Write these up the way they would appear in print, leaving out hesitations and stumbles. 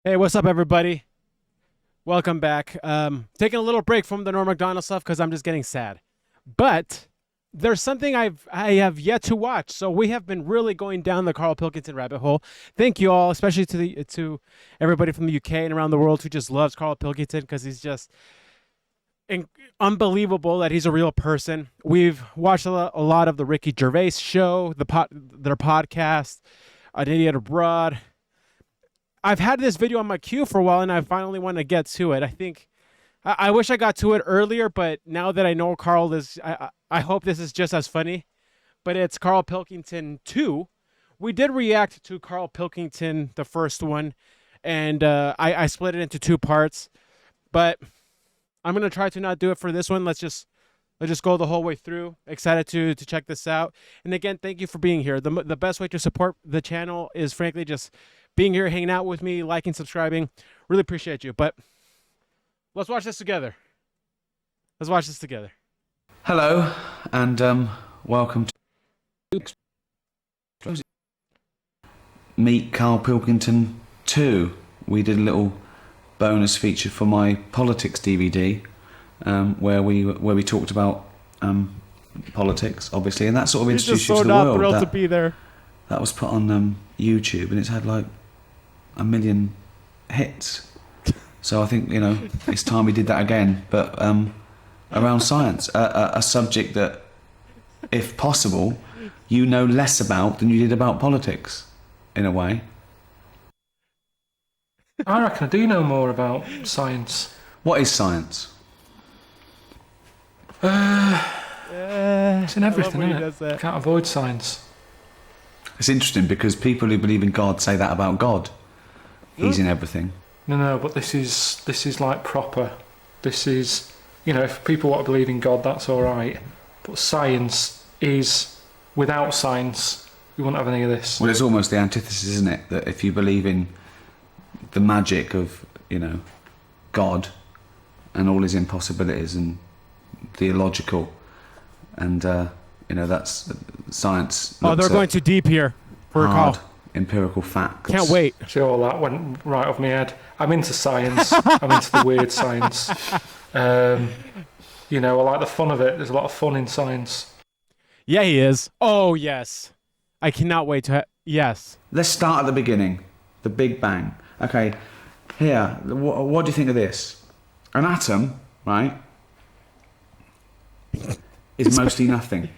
Hey, what's up, everybody? Welcome back. Taking a little break from the Norm Macdonald stuff because I'm just getting sad. But there's something I have yet to watch. So we have been really going down the Karl Pilkington rabbit hole. Thank you all, especially to everybody from the UK and around the world who just loves Karl Pilkington because he's just unbelievable that he's a real person. We've watched a lot of the Ricky Gervais show, their podcast, An Idiot Abroad. I've had this video on my queue for a while, and I finally want to get to it. I think I wish I got to it earlier, but now that I know Karl is, I hope this is just as funny. But it's Karl Pilkington II. We did react to Karl Pilkington, the first one, and I split it into two parts. But I'm gonna try to not do it for this one. Let's just go the whole way through. Excited to check this out. And again, thank you for being here. The best way to support the channel is frankly just being here, hanging out with me, liking, subscribing. Really appreciate you. But let's watch this together. Let's watch this together. Hello, and welcome to Meet Karl Pilkington II. We did a little bonus feature for my politics DVD, where we talked about politics, obviously, and that sort of introduced you to the world. Thrilled to be there. That was put on YouTube, and it's had like 1 million hits. So I think, you know, it's time we did that again, but around science, a subject that, if possible, you know less about than you did about politics, in a way. I reckon I do know more about science. What is science? It's in everything, isn't it? Can't avoid science. It's interesting because people who believe in God say that about God. He's in everything. No, but this is like proper. This is, you know, if people want to believe in God, that's all right. But science is, without science, we wouldn't have any of this. Well, it's almost the antithesis, isn't it? That if you believe in the magic of, you know, God and all his impossibilities and the illogical, and you know, that's science. Oh, they're going too deep here for a hard call. Empirical facts. Can't wait. See, all that went right off my head. I'm into science. I'm into the weird science. You know, I like the fun of it. There's a lot of fun in science. Yeah, he is. Oh, yes. I cannot wait to... Yes. Let's start at the beginning. The Big Bang. Okay, here, what do you think of this? An atom, right, is mostly nothing.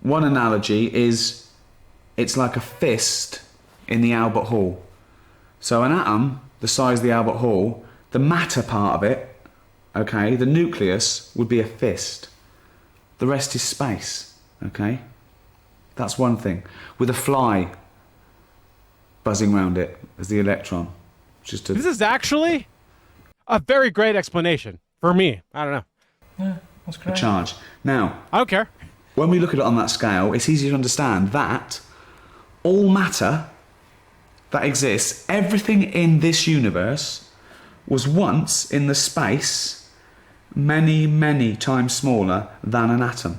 One analogy is it's like a fist in the Albert Hall. So an atom, the size of the Albert Hall, the matter part of it, okay, the nucleus would be a fist. The rest is space, okay? That's one thing. With a fly buzzing around it as the electron. Just This is actually a very great explanation for me. I don't know. Yeah, that's great. a charge. Now, I don't care. when we look at it on that scale, it's easy to understand that all matter that exists, everything in this universe, was once in the space many, many times smaller than an atom.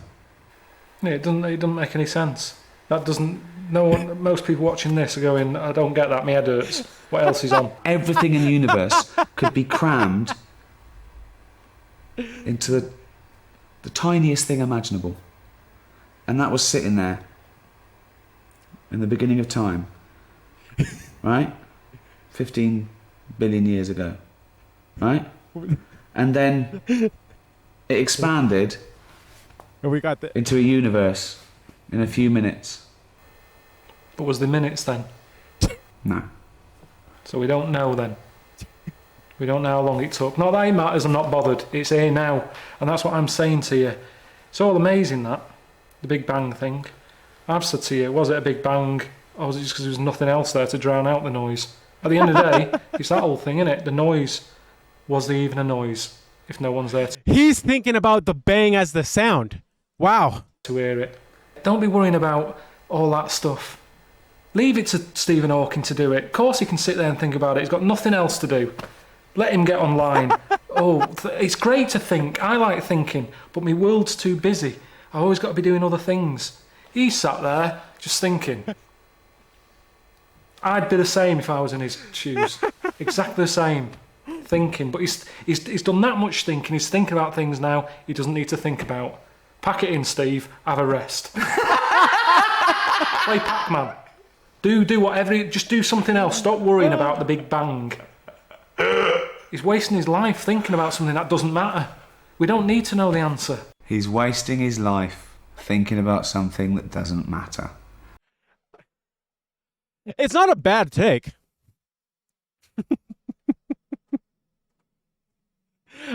Yeah, it doesn't make any sense. That doesn't. No one. Most people watching this are going, I don't get that. My head hurts. What else is on? Everything in the universe could be crammed into the tiniest thing imaginable. And that was sitting there in the beginning of time, right? 15 billion years ago, right? And then it expanded We got the... into a universe in a few minutes. But was the minutes then? No. So we don't know then. We don't know how long it took. Not that it matters, I'm not bothered. It's here now. And that's what I'm saying to you. It's all amazing, that. The Big Bang thing. I've said to you, was it a Big Bang, or was it just because there was nothing else there to drown out the noise? At the end of the day, it's that whole thing, innit? The noise. Was there even a noise if no one's there He's thinking about the bang as the sound. Wow. to hear it? Don't be worrying about all that stuff. Leave it to Stephen Hawking to do it. Of course he can sit there and think about it. He's got nothing else to do. Let him get online. It's great to think. I like thinking, but my world's too busy. I've always got to be doing other things. He sat there just thinking. I'd be the same if I was in his shoes. Exactly the same. Thinking, but he's done that much thinking. He's thinking about things now he doesn't need to think about. Pack it in, Steve. Have a rest. Play Pac-Man. Do whatever. Just do something else. Stop worrying about the Big Bang. He's wasting his life thinking about something that doesn't matter. We don't need to know the answer. He's wasting his life thinking about something that doesn't matter. It's not a bad take.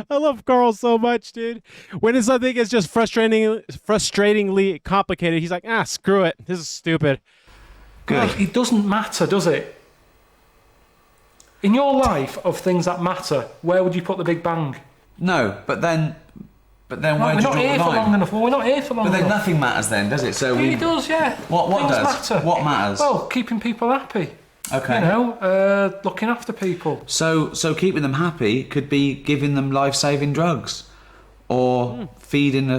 I love Carl so much, dude. When something is just frustratingly complicated, he's like, screw it. This is stupid. Good. Well, it doesn't matter, does it? In your life of things that matter, where would you put the Big Bang? No, but then why We're do you not draw here the for line? long enough. Well, we're not here for long But then enough. nothing matters then, does it? So It does, yeah. What Things does? matter. What matters? Well, keeping people happy. Okay. You know, looking after people. So keeping them happy could be giving them life-saving drugs, or feeding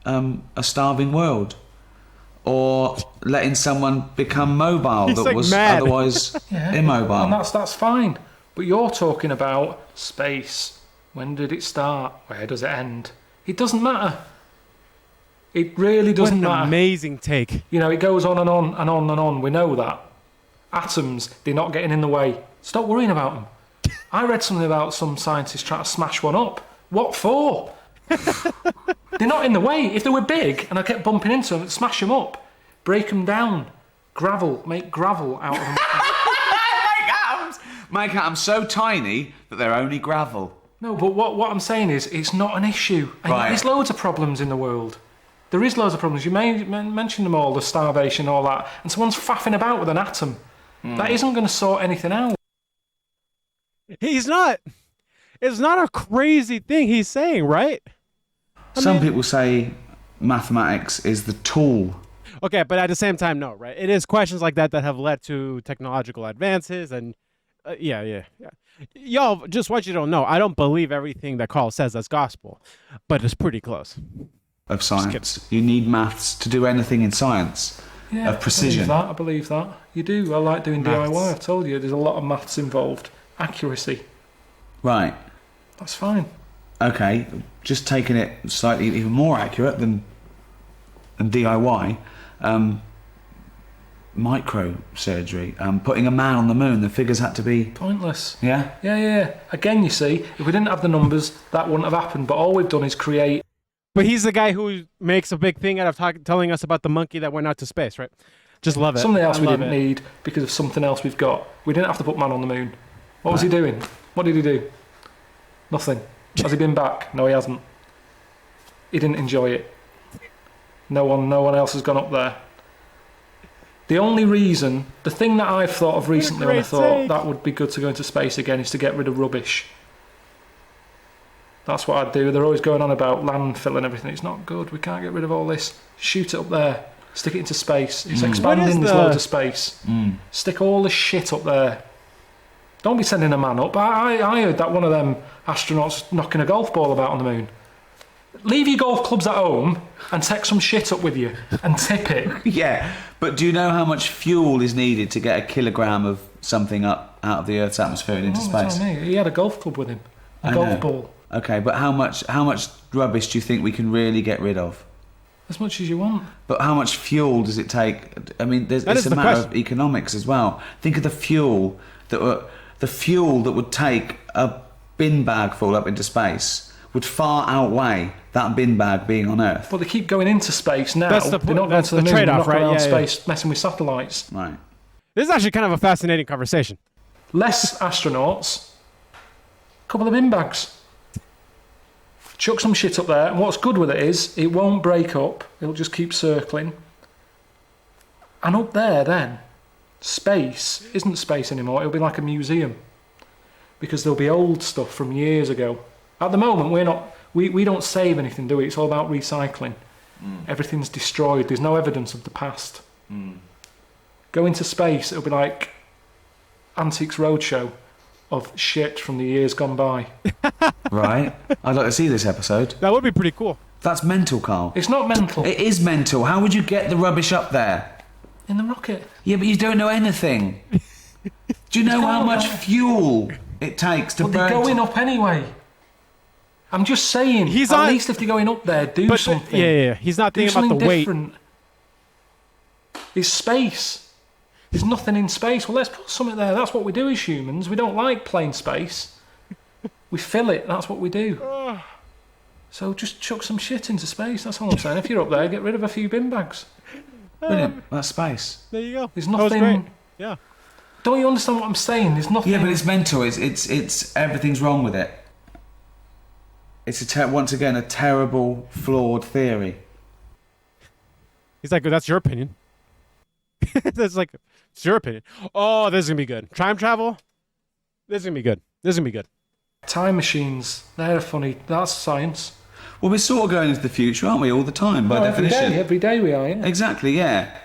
a starving world, or letting someone become mobile He's that like was mad. otherwise immobile. And that's fine. But you're talking about space. When did it start? Where does it end? It doesn't matter. It really What doesn't an matter. amazing take. You know, it goes on and on and on and on. We know that. Atoms, they're not getting in the way. Stop worrying about them. I read something about some scientists trying to smash one up. What for? They're not in the way. If they were big and I kept bumping into them, smash them up. Break them down. Make gravel out of them. Make atoms so tiny that they're only gravel. No, but what I'm saying is, it's not an issue. And Right. There's loads of problems in the world. There is loads of problems. You mentioned them all, the starvation, all that. And someone's faffing about with an atom. That isn't going to sort anything out. He's not. It's not a crazy thing he's saying, right? Some people say mathematics is the tool. Okay, but at the same time, no, right? It is questions like that have led to technological advances, and yeah. Y'all, just what you don't know, I don't believe everything that Carl says as gospel, but it's pretty close. Of science. You need maths to do anything in science. Yeah, Of precision. I believe that. You do. I like doing Maths. DIY. I've told you, there's a lot of maths involved. Accuracy. Right. That's fine. Okay. Just taking it slightly even more accurate than DIY. Microsurgery. Putting a man on the moon. The figures had to be. Pointless. Yeah. Yeah. Again, you see, if we didn't have the numbers, that wouldn't have happened. But all we've done is create. But he's the guy who makes a big thing out of telling us about the monkey that went out to space, right? Just love it. Something else I we love didn't it. need because of something else we've got. We didn't have to put man on the moon. What was he doing? What did he do? Nothing. Has he been back? No, he hasn't. He didn't enjoy it. No one else has gone up there. The only reason, the thing that I've thought of recently when I great thought take. that would be good to go into space again is to get rid of rubbish. That's what I'd do. They're always going on about landfill and everything. It's not good. We can't get rid of all this. Shoot it up there. Stick it into space. It's expanding. There's loads of space. Stick all the shit up there. Don't be sending a man up. I heard that one of them astronauts knocking a golf ball about on the moon. Leave your golf clubs at home and take some shit up with you and tip it. Yeah. But do you know how much fuel is needed to get a kilogram of something up out of the Earth's atmosphere and into space? Tell me. He had a golf club with him. A I golf know. ball. Okay, but how much rubbish do you think we can really get rid of? As much as you want. But how much fuel does it take? I mean, it's is a the matter question. of economics as well. Think of the fuel that would take a bin bag full up into space would far outweigh that bin bag being on Earth. But they keep going into space now. That's the They're not going that's to the the moon. They're trade-off, knocking right? around Yeah, yeah. space, messing with satellites. Right. This is actually kind of a fascinating conversation. Less astronauts. A couple of bin bags. Chuck some shit up there, and what's good with it is it won't break up. It'll just keep circling. And up there, then, space isn't space anymore. It'll be like a museum because there'll be old stuff from years ago. At the moment, we don't save anything, do we? It's all about recycling. Everything's destroyed. There's no evidence of the past. Go into space, it'll be like Antiques Roadshow of shit from the years gone by. Right. I'd like to see this episode. That would be pretty cool. That's mental, Carl. It's not mental. It is mental. How would you get the rubbish up there? In the rocket. Yeah, but you don't know anything. Do you know how much fuel it takes to But burn? they're going up anyway. I'm just saying, at least if they're going up there, do something. Yeah. He's not thinking about the weight. Different. It's space. There's nothing in space. Well, let's put something there. That's what we do as humans. We don't like plain space. We fill it. That's what we do. So just chuck some shit into space. That's all I'm saying. If you're up there, get rid of a few bin bags. Brilliant. That's space. There you go. There's That was nothing. great. Yeah. Don't you understand what I'm saying? There's nothing. Yeah, but it's mental. It's everything's wrong with it. It's once again a terrible, flawed theory. He's like, that's your opinion. That's like, it's your opinion. Oh, this is gonna be good. Time travel. This is gonna be good. This is gonna be good. Time machines. They're funny. That's science. Well, we're sort of going into the future, aren't we? All the time, by definition. Every day we are. Yeah. Exactly. Yeah.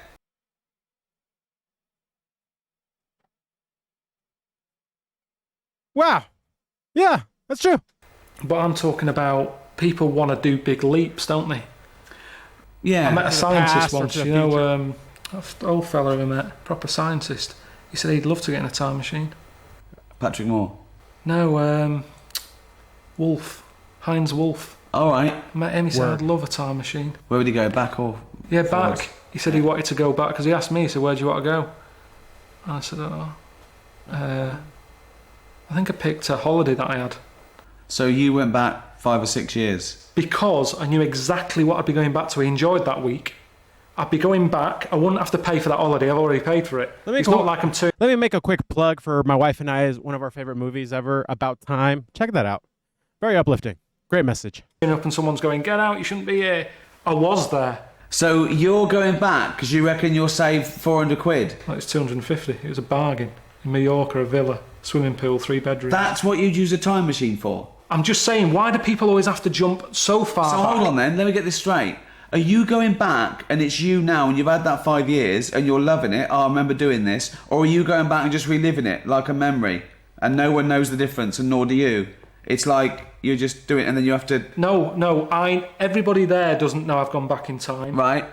Wow. Yeah, that's true. But I'm talking about people want to do big leaps, don't they? Yeah. I met a past scientist or once, to the you know, that old fella I met, proper scientist. He said he'd love to get in a time machine. Patrick Moore. No, Wolf. Heinz Wolf. All right. I met him, he said, I'd love a time machine. Where would he go? Back or? Yeah, forwards? back. He said he wanted to go back, because he asked me, he said, where do you want to go? And I said, I think I picked a holiday that I had. So you went back 5 or 6 years. Because I knew exactly what I'd be going back to. I enjoyed that week. I'd be going back. I wouldn't have to pay for that holiday. I've already paid for it. It's not like I'm too... Let me make a quick plug for my wife and I is one of our favorite movies ever, About Time. Check that out. Very uplifting. Great message. Up and someone's going, get out, you shouldn't be here. I was there. So you're going back because you reckon you'll save 400 quid? Like it's 250. It was a bargain. In Mallorca, a villa, swimming pool, 3 bedrooms. That's what you'd use a time machine for? I'm just saying, why do people always have to jump so far So back? hold on then, let me get this straight. Are you going back and it's you now and you've had that 5 years and you're loving it, oh, I remember doing this, or are you going back and just reliving it like a memory and no one knows the difference and nor do you? It's like you're just doing it and then you have to... No, everybody there doesn't know I've gone back in time. Right.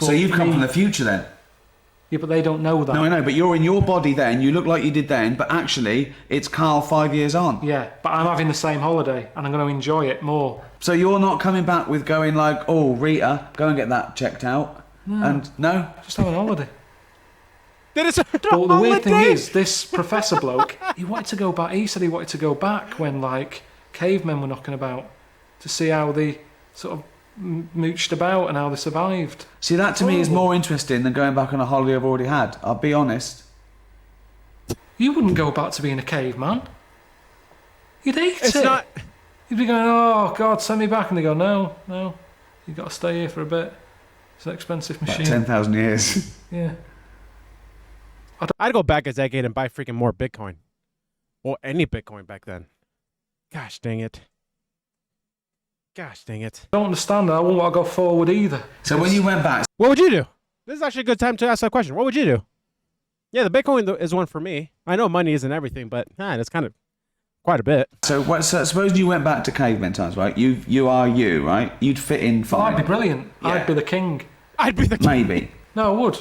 So But you've come me- from the future then? Yeah, but they don't know that. No, I know, but you're in your body then, you look like you did then, but actually it's Carl 5 years on. Yeah, but I'm having the same holiday and I'm going to enjoy it more. So you're not coming back with going like, oh, Rita, go and get that checked out. And no? Just having a holiday. That is a But the weird thing holiday. is, this professor bloke, he wanted to go back. He said he wanted to go back when, like, cavemen were knocking about to see how they sort of mooched about and how they survived. See, that to me is more interesting than going back on a holiday I've already had. I'll be honest. You wouldn't go back to being a caveman. You'd hate It's it. not... You'd be going, oh, God, send me back. And they go, no, you've got to stay here for a bit. It's an expensive About machine. 10,000 years. Yeah. I'd go back a decade and buy freaking more Bitcoin. Or any Bitcoin back then. Gosh dang it. Gosh dang it. I don't understand that. I wouldn't want to go forward either. So when you went back, What would you do? This is actually a good time to ask that question. What would you do? Yeah, the Bitcoin is one for me. I know money isn't everything, but it's kind of quite a bit. so suppose you went back to caveman times, right? You are you, right? You'd fit in I'd fine. be brilliant. Yeah. I'd be the king. I'd be the Maybe. No, I would.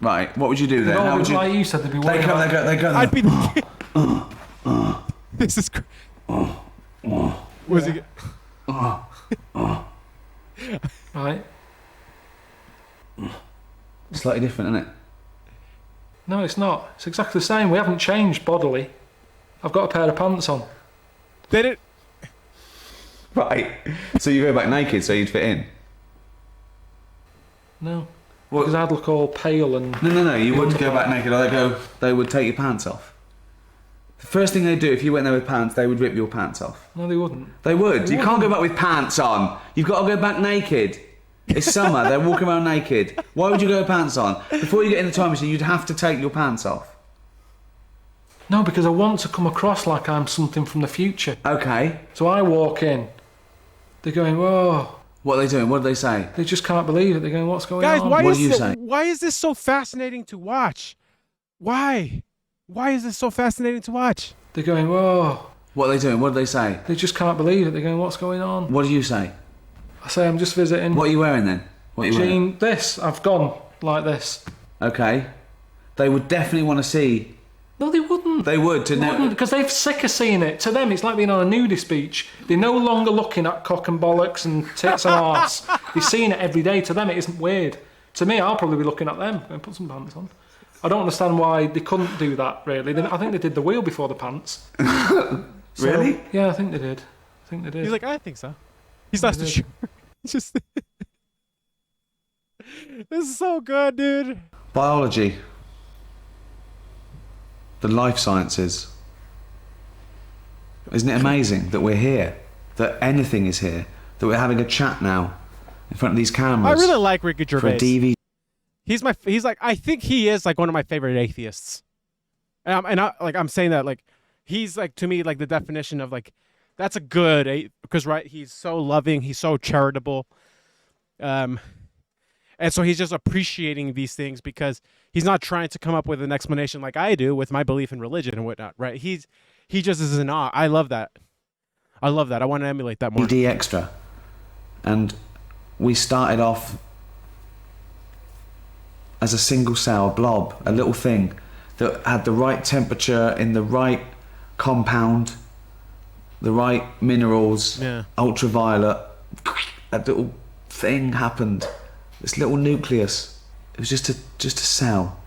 Right. What would you do then? No, How would you... like you said, they'd be They worried go, about... they go. I'd be the This is was he Right? Slightly different, isn't it? No, it's not. It's exactly the same. We haven't changed bodily. I've got a pair of pants on. Did it? Right. So you go back naked, so you'd fit in. No. What? Because I'd look all pale and... No. You wouldn't go back naked. They would take your pants off. The first thing they do if you went there with pants, they would rip your pants off. No, they wouldn't. They would. They You can't go wouldn't. back with pants on. You've got to go back naked. It's summer. They're walking around naked. Why would you go with pants on? Before you get in the time machine, you'd have to take your pants off. No, because I want to come across like I'm something from the future. Okay. So I walk in. They're going, whoa. What are they doing? What do they say? They just can't believe it. They're going, what's going Guys, on? why What is do you say? why is this so fascinating to watch? Why? Why is this so fascinating to watch? They're going, whoa. What are they doing? What do they say? They just can't believe it. They're going, what's going on? What do you say? I say, I'm just visiting. What are you wearing then? What are you wearing? Jean, this. I've gone like this. Okay. They would definitely want to see. No, they wouldn't. wouldn't. They would, to know. Because they're sick of seeing it. To them, it's like being on a nudist beach. They're no longer looking at cock and bollocks and tits and arse. They're seeing it every day. To them, it isn't weird. To me, I'll probably be looking at them and put some pants on. I don't understand why they couldn't do that, really. I think they did the wheel before the pants. Really? Yeah, I think they did. He's like, I think so. He's not so sure. It's just... This is so good, dude. Biology. The life sciences. Isn't it amazing that we're here? That anything is here? That we're having a chat now in front of these cameras? I really like Ricky for a Gervais. DVD. He's like, I think he is like one of my favorite atheists. I'm saying that like, he's like, to me, like the definition of like, that's a good, because right, he's so loving, he's so charitable. And so he's just appreciating these things because he's not trying to come up with an explanation like I do with my belief in religion and whatnot, right? He just is in awe. I love that. I want to emulate that more. DVD extra. And we started off as a single cell blob, a little thing that had the right temperature in the right compound, the right minerals, ultraviolet. A little thing happened. This little nucleus. It was just a cell.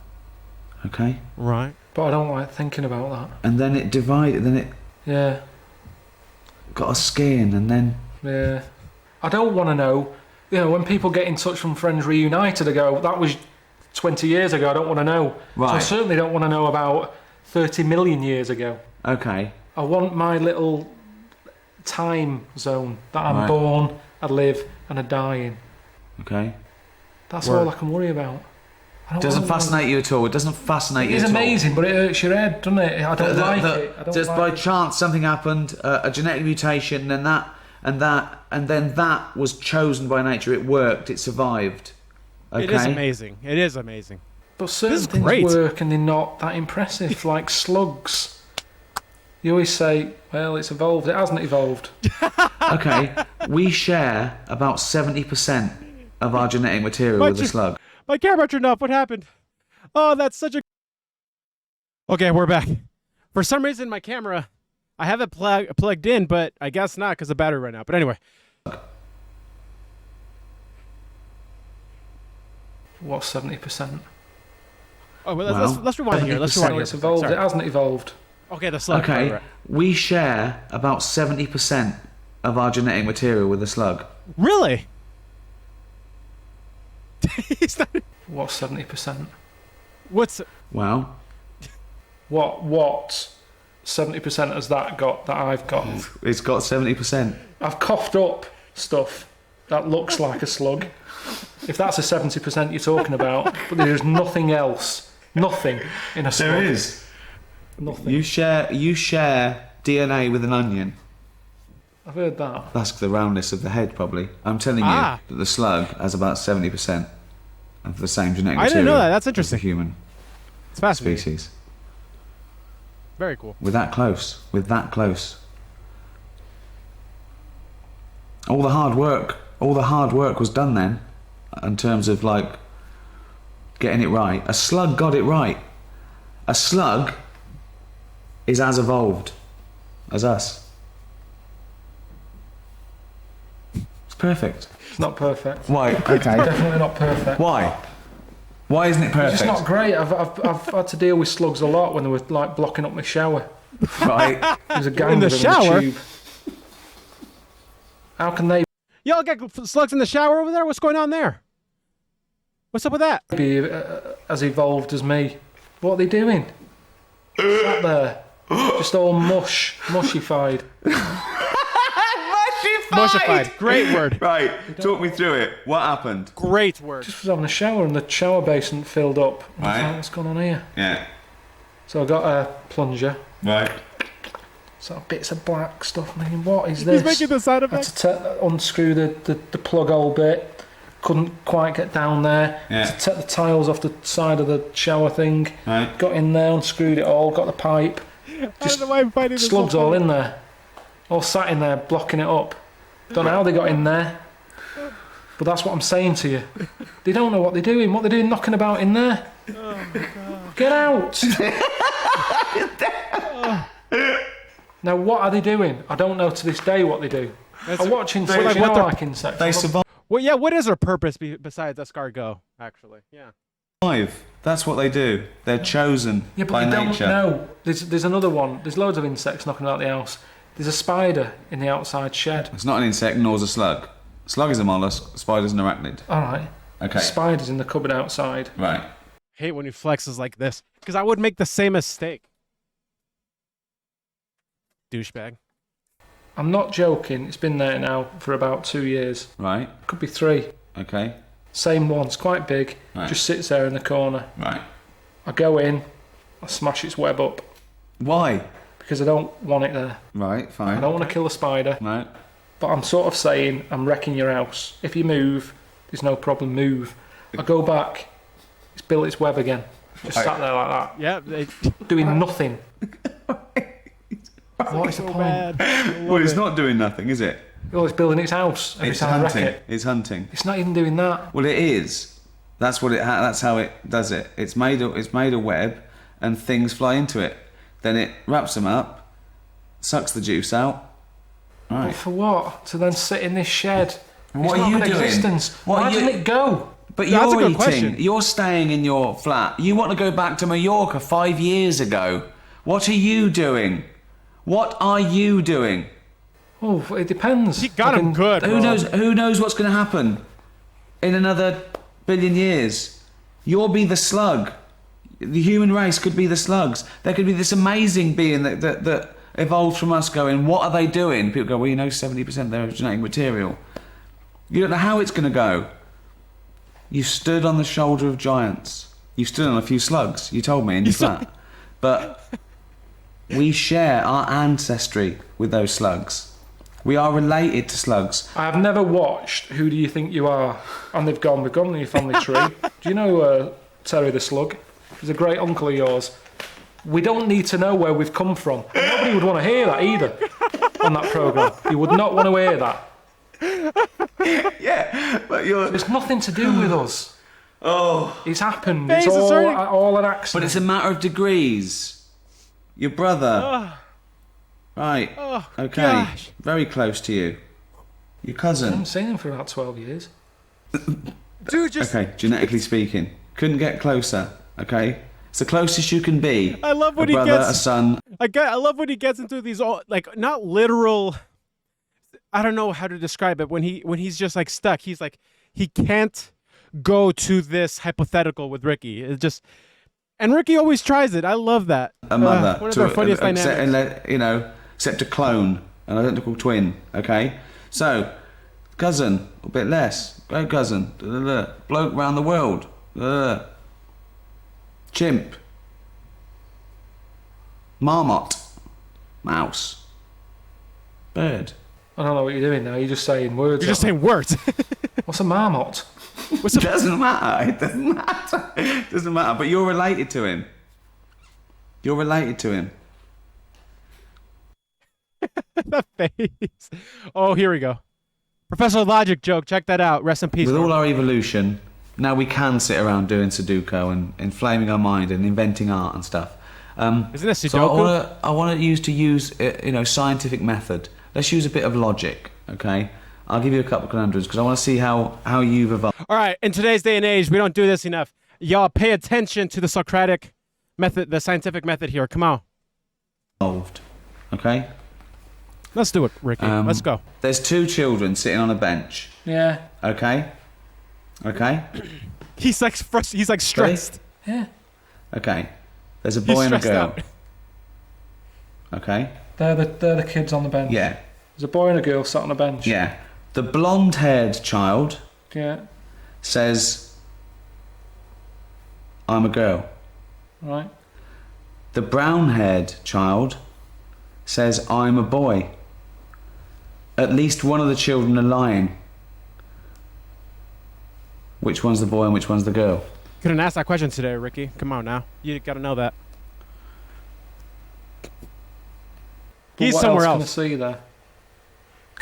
Okay? Right. But I don't like thinking about that. And then it divided, then it got a skin, and then... Yeah. I don't want to know, when people get in touch from Friends Reunited, I go, that was 20 years ago, I don't want to know. Right. So I certainly don't want to know about 30 million years ago. Okay. I want my little time zone that I'm born, I live, and I die in. Okay. That's all I can worry about. It doesn't fascinate you at all. It doesn't fascinate you at all. It's amazing, but it hurts your head, doesn't it? I don't like it. Just by chance something happened, a genetic mutation, and then that was chosen by nature. It worked. It survived. Okay? It is amazing. It is amazing. But certain things work and they're not that impressive, like slugs. You always say, well, it's evolved. It hasn't evolved. Okay, we share about 70% of our genetic material with a slug. My camera turned off. What happened? Oh, that's such a... Okay, we're back. For some reason, my camera, I have it plugged in, but I guess not because the battery ran out. But anyway. What's 70%? Oh, well, let's rewind here. Let's rewind here. It's evolved. Sorry. It hasn't evolved. Okay, the slug. Okay, right. we share about 70% of our genetic material with a slug. Really? What's 70%? What's... Well... What 70% has that got that I've got? It's got 70%. I've coughed up stuff that looks like a slug. If that's a 70% you're talking about, but there's nothing else. Nothing in a slug. There is. Nothing. You share DNA with an onion. I've heard that. That's the roundness of the head, probably. I'm telling you that the slug has about 70% of the same genetic material. I didn't know that. That's interesting. As the human it's fascinating. species. Very cool. We're that close. We're that close. All the hard work was done then, in terms of like getting it right. A slug got it right. A slug is as evolved as us. It's perfect. It's not perfect. Why? Okay. Definitely not perfect. Why? Why isn't it perfect? It's just not great. I've had to deal with slugs a lot when they were like blocking up my shower. Right. There's a gang In the of them shower? in the tube. How can they Y'all got slugs in the shower over there? What's going on there? What's up with that? be as evolved as me? What are they doing? Sat there, just all mushified. Mushified. Great word. Right. Talk me through it. What happened? Great word. Just was having a shower and the shower basin filled up. I was Right. like, what's going on here? Yeah. So I got a plunger. Right. Sort of bits of black stuff. I'm thinking, what is He's this? making the sound Had effect. to unscrew the plug hole bit. Couldn't quite get down there. Yeah. Had to take the tiles off the side of the shower thing. Right. Got in there, unscrewed it all, got the pipe. I don't know why I'm finding this Slugs so all funny. in there. All sat in there, blocking it up. Don't know how they got in there. But that's what I'm saying to you. They don't know what they're doing. What they're doing knocking about in there. Oh my God. Get out! Now, what are they doing? I don't know to this day what they do. I watch insects. like You what know they're- I like insects. They survive. Well, yeah. What is their purpose besides escargot? Actually, yeah. That's what they do. They're chosen Yeah, but by you nature. don't know. There's another one. There's loads of insects knocking about the house. There's a spider in the outside shed. It's not an insect, nor is a slug. Slug is a mollusk. Spider's an arachnid. All right. Okay. Spiders in the cupboard outside. Right. Hate when he flexes like this because I would make the same mistake. Douchebag. I'm not joking. It's been there now for about 2 years. Right. Could be 3. Okay. Same one. It's quite big. Right. Just sits there in the corner. Right. I go in. I smash its web up Why? because I don't want it there. Right. I Fine. don't want to kill the spider. Right. But I'm sort of saying I'm wrecking your house. If you move, there's no problem. Move. I go back. It's built its web again. Just sat there like that, Yeah. doing nothing. What is the So point? bad. Well, it's not doing nothing, is it? Oh, it's building its house every It's time I wreck hunting. it. It's hunting. It's not even doing that. Well, it is. That's what it. That's how it does it. It's made a web, and things fly into it. Then it wraps them up, sucks the juice out. But Right. for what? To then sit in this shed. What It's are not you got doing? Existence. What Why are you- doesn't it go? But That's a you're good eating. question. You're staying in your flat. You want to go back to Mallorca 5 years ago. What are you doing? What are you doing? Oh, it depends. He got I him can- good. Who bro. knows? Who knows what's going to happen in another billion years? You'll be the slug. The human race could be the slugs. There could be this amazing being that evolved from us. Going, what are they doing? People go, well, you know, 70% of their genetic material. You don't know how it's going to go. You stood on the shoulder of giants. You stood on a few slugs. You told me in your flat, but we share our ancestry with those slugs. We are related to slugs. I have never watched Who Do You Think You Are? And we've gone in your family tree. Do you know Terry the Slug? He's a great uncle of yours. We don't need to know where we've come from. And nobody would want to hear that either on that programme. You would not want to hear that. Yeah, but you're. It's nothing to do with us. Oh. It's happened. Face It's is hurting. all an But accident. it's a matter of degrees. Your brother. Oh, Right. oh, Okay. gosh. Very close to you. Your I cousin. haven't seen him for about 12 years. Dude, just. Okay, genetically speaking. Couldn't get closer. Okay? It's the closest you can be. I love when a he brother, gets. a son. I love when he gets into these all like not literal. I don't know how to describe it. When he's just like stuck, he's like he can't go to this hypothetical with Ricky. It's just, and Ricky always tries it. I love that. A mother. One of their funniest except, dynamics. except a clone, an identical twin. Okay? So, cousin, a bit less. Great cousin. Bloke round the world. Chimp. Marmot. Mouse. Bird. I don't know what you're doing now. You're just saying words. You're just saying words. What's a marmot? What's up? Doesn't matter. It doesn't matter. It doesn't matter. But you're related to him. You're related to him. The face. Oh, here we go. Professor Logic joke. Check that out. Rest in peace. With all Norm. our evolution, now we can sit around doing Sudoku and inflaming our mind and inventing art and stuff. Isn't it So Sudoku? I want to use scientific method. Let's use a bit of logic, okay? I'll give you a couple of conundrums because I want to see how you've evolved. All right. In today's day and age, we don't do this enough. Y'all pay attention to the Socratic method, the scientific method here. Come on. Okay? Let's do it, Ricky. Let's go. There's 2 children sitting on a bench, Yeah. okay? Okay? He's like he's like stressed. Yeah. Okay. There's a He's boy and a stressed girl. out. Okay? They're the kids on the bench. Yeah. There's a boy and a girl sat on a bench. Yeah. The blonde-haired child Yeah. says, I'm a girl. Right. The brown-haired child says, I'm a boy. At least one of the children are lying. Which one's the boy and which one's the girl? Couldn't ask that question today, Ricky. Come on now. You got to know that. But He's what somewhere else. else. Can I see there?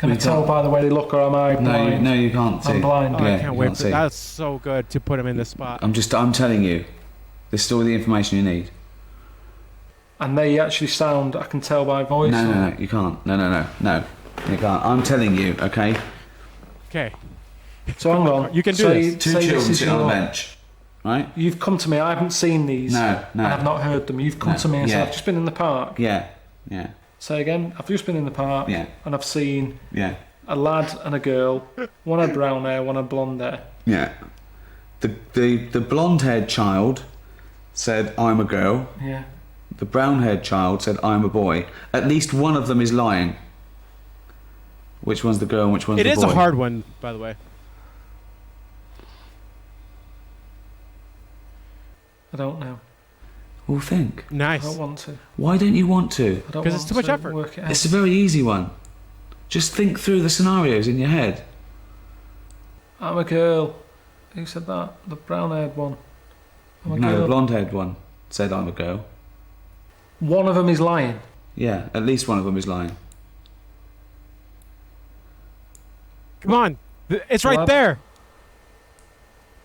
Can I tell by the way they look, or am I blind? No, you can't see. I'm blind. Oh, Yeah, I can't you wait. can't For, see. that's so good to put him in this spot. I'm telling you, this is all the information you need. And they actually sound, I can tell by voice. No, you can't. No, you can't. I'm telling you, okay? Okay. So hang on. You can do this. Two children sitting on a bench, right? You've come to me, I haven't seen these. No. And I've not heard them. You've come to me and said, I've just been in the park. Yeah. Say again, I've just been in the park. Yeah. And I've seen Yeah. a lad and a girl. One had brown hair, one had blonde hair. Yeah. The blonde-haired child said, I'm a girl. Yeah. The brown-haired child said, I'm a boy. At least one of them is lying. Which one's the girl and which one's the boy? It is a hard one, by the way. I don't know. Well, think. I Nice. don't want to. Why don't you want to? I don't 'Cause want it's too much to effort. work it out. It's a very easy one. Just think through the scenarios in your head. I'm a girl. Who said that? The brown-haired one. I'm a No, girl. the blonde-haired one said, I'm a girl. One of them is lying. Yeah, at least one of them is lying. Come on. It's right What? there.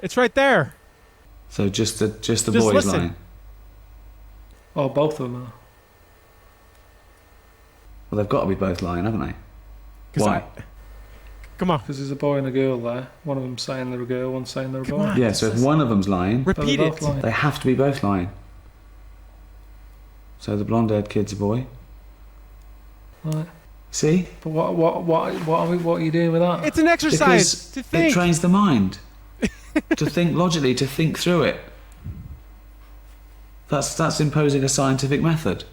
It's right there. So just the Just boy is listen. lying. Oh, both of them are. Well, they've got to be both lying, haven't they? 'Cause Why? Come on. Because there's a boy and a girl there. One of them saying they're a girl, one saying they're a Come boy. on. Yeah, so if one of them's lying, Repeat They're it. both lying. they have to be both lying. So the blonde-haired kid's a boy. Right. See? But what are you doing with that? It's an exercise Because to it think. trains the mind to think logically, to think through it. That's imposing a scientific method.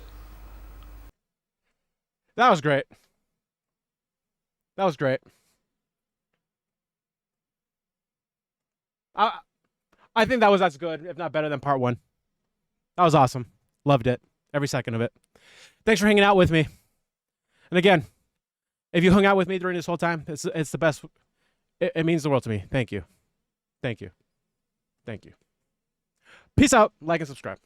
That was great. That was great. I think that was as good, if not better, than part one. That was awesome. Loved it. Every second of it. Thanks for hanging out with me. And again, if you hung out with me during this whole time, it's the best. It means the world to me. Thank you. Thank you. Thank you. Peace out. Like and subscribe.